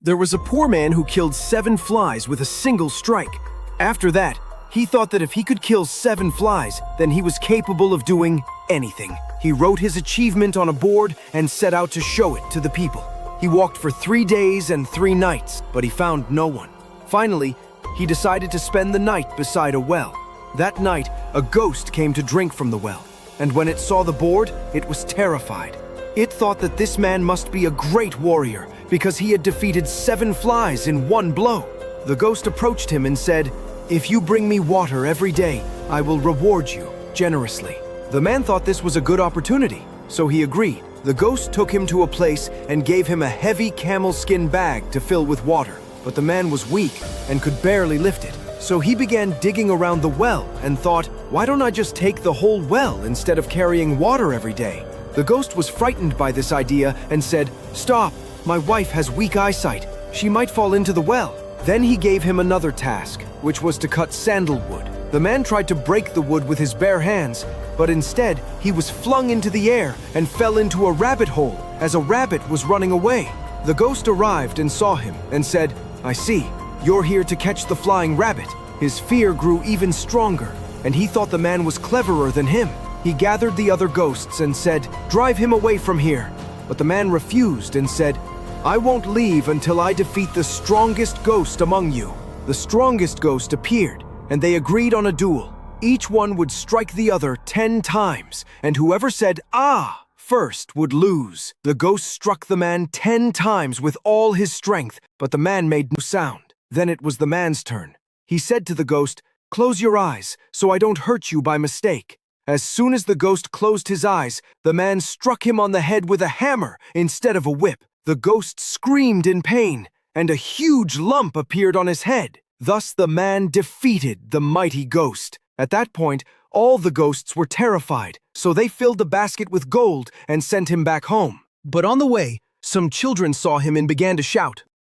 There was a poor man who killed 7 flies with a single strike. After that, he thought that if he could kill 7 flies, then he was capable of doing anything. He wrote his achievement on a board and set out to show it to the people. He walked for 3 days and 3 nights, but he found no one. Finally, he decided to spend the night beside a well. That night, a ghost came to drink from the well, and when it saw the board, it was terrified. It thought that this man must be a great warrior because he had defeated 7 flies in one blow. The ghost approached him and said, "If you bring me water every day, I will reward you generously." The man thought this was a good opportunity, so he agreed. The ghost took him to a place and gave him a heavy camel skin bag to fill with water, but the man was weak and could barely lift it. So he began digging around the well and thought, why don't I just take the whole well instead of carrying water every day? The ghost was frightened by this idea and said, "Stop, my wife has weak eyesight. She might fall into the well." Then he gave him another task, which was to cut sandalwood. The man tried to break the wood with his bare hands, but instead he was flung into the air and fell into a rabbit hole as a rabbit was running away. The ghost arrived and saw him and said, "I see, you're here to catch the flying rabbit." His fear grew even stronger, and he thought the man was cleverer than him. He gathered the other ghosts and said, "Drive him away from here." But the man refused and said, "I won't leave until I defeat the strongest ghost among you." The strongest ghost appeared, and they agreed on a duel. Each one would strike the other 10 times, and whoever said, "Ah!" first would lose. The ghost struck the man 10 times with all his strength, but the man made no sound. Then it was the man's turn. He said to the ghost, "Close your eyes, so I don't hurt you by mistake." As soon as the ghost closed his eyes, the man struck him on the head with a hammer instead of a whip. The ghost screamed in pain, and a huge lump appeared on his head. Thus the man defeated the mighty ghost. At that point, all the ghosts were terrified, so they filled the basket with gold and sent him back home. But on the way, some children saw him and began to shout,